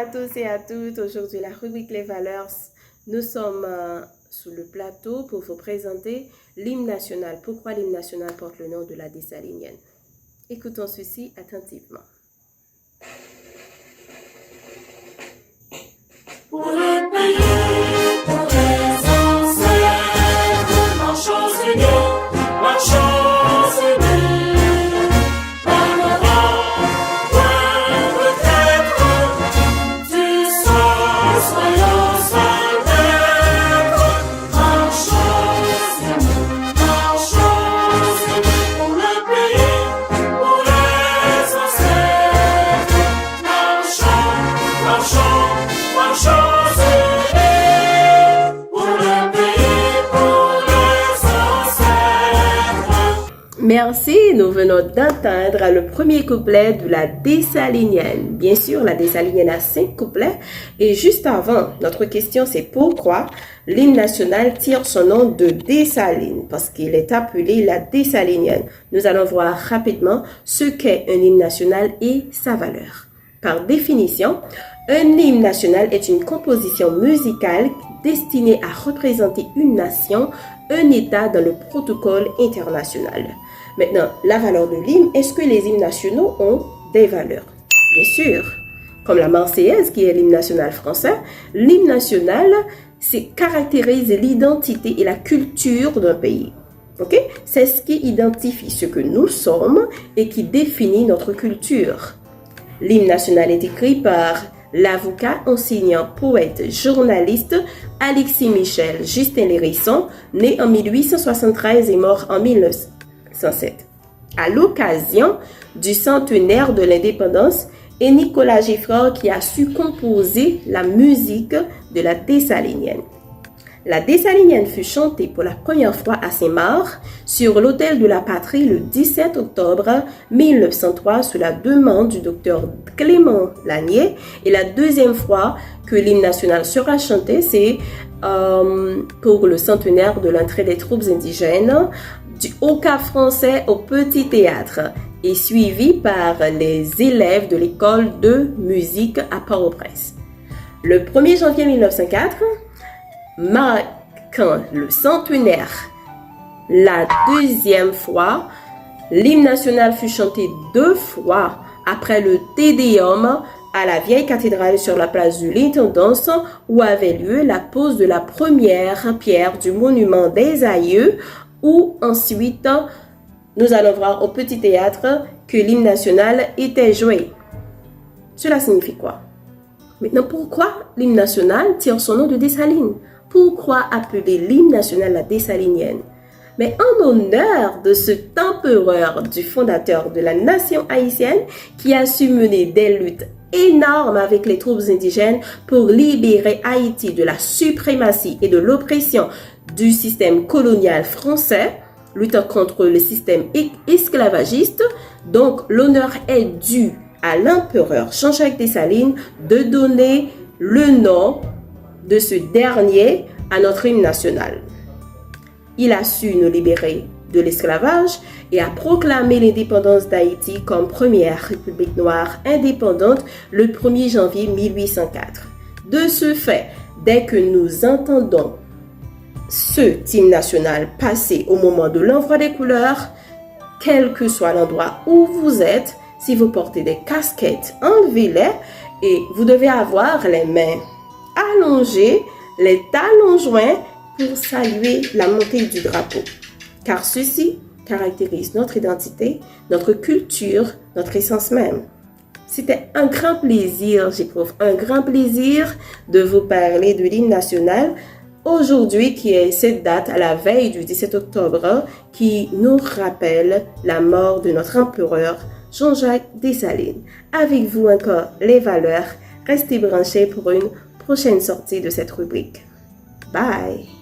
à tous et à toutes. Aujourd'hui, la rubrique Les Valeurs. Nous sommes sous le plateau pour vous présenter l'hymne national. Pourquoi l'hymne national porte le nom de la Dessalinienne? Écoutons ceci attentivement. Pour le pays, pour les ancêtres, marchons unis, marchons unis. Par le rang, point retraite, du sang, soyons sans maîtres. Marchons unis, pour le pays, pour les ancêtres. Marchons, marchons, marchons. Merci, nous venons d'entendre le premier couplet de la Dessalinienne. Bien sûr, la Dessalinienne a 5 couplets. Et juste avant, notre question c'est pourquoi l'hymne national tire son nom de Dessalines, parce qu'il est appelé la Dessalinienne. Nous allons voir rapidement ce qu'est un hymne national et sa valeur. Par définition, un hymne national est une composition musicale destinée à représenter une nation, un État dans le protocole international. Maintenant, la valeur de l'hymne, est-ce que les hymnes nationaux ont des valeurs? Bien sûr, comme la Marseillaise qui est l'hymne national français, l'hymne national caractérise l'identité et la culture d'un pays. Okay? C'est ce qui identifie ce que nous sommes et qui définit notre culture. L'hymne national est écrit par l'avocat, enseignant, poète, journaliste Alexis Michel Justin Lérisson, né en 1873 et mort en 1907. À l'occasion du centenaire de l'indépendance, et Nicolas Giffard qui a su composer la musique de la Dessalinienne. La Dessalinienne fut chantée pour la première fois à Saint-Marc sur l'autel de la Patrie le 17 octobre 1903 sous la demande du docteur Clément Lanier. Et la deuxième fois que l'hymne national sera chanté, c'est pour le centenaire de l'entrée des troupes indigènes du Haut-Cap français au Petit Théâtre et suivi par les élèves de l'école de musique à Port-au-Prince. Le 1er janvier 1904, marquant le centenaire, la deuxième fois, l'hymne national fut chanté 2 fois après le Te Deum à la vieille cathédrale sur la place de l'Intendance où avait lieu la pose de la première pierre du monument des aïeux, où ensuite nous allons voir au Petit Théâtre que l'hymne national était joué. Cela signifie quoi? Maintenant, pourquoi l'hymne national tire son nom de Dessalines? Pourquoi appeler l'hymne national la Dessalinienne? Mais en honneur de cet empereur, du fondateur de la nation haïtienne, qui a su mener des luttes énormes avec les troupes indigènes pour libérer Haïti de la suprématie et de l'oppression du système colonial français, luttant contre le système esclavagiste. Donc, l'honneur est dû à l'empereur Jean-Jacques Dessalines de donner le nom de ce dernier à notre hymne national. Il a su nous libérer de l'esclavage et a proclamé l'indépendance d'Haïti comme première république noire indépendante le 1er janvier 1804. De ce fait, dès que nous entendons ce hymne national passer au moment de l'envoi des couleurs, quel que soit l'endroit où vous êtes, si vous portez des casquettes, enlevez-les et vous devez avoir les mains allongées, les talons joints pour saluer la montée du drapeau. Car ceci caractérise notre identité, notre culture, notre essence même. C'était un grand plaisir, j'éprouve un grand plaisir de vous parler de l'hymne national aujourd'hui qui est cette date à la veille du 17 octobre qui nous rappelle la mort de notre empereur Jean-Jacques Dessalines. Avec vous encore les valeurs, restez branchés pour une prochaine sortie de cette rubrique. Bye!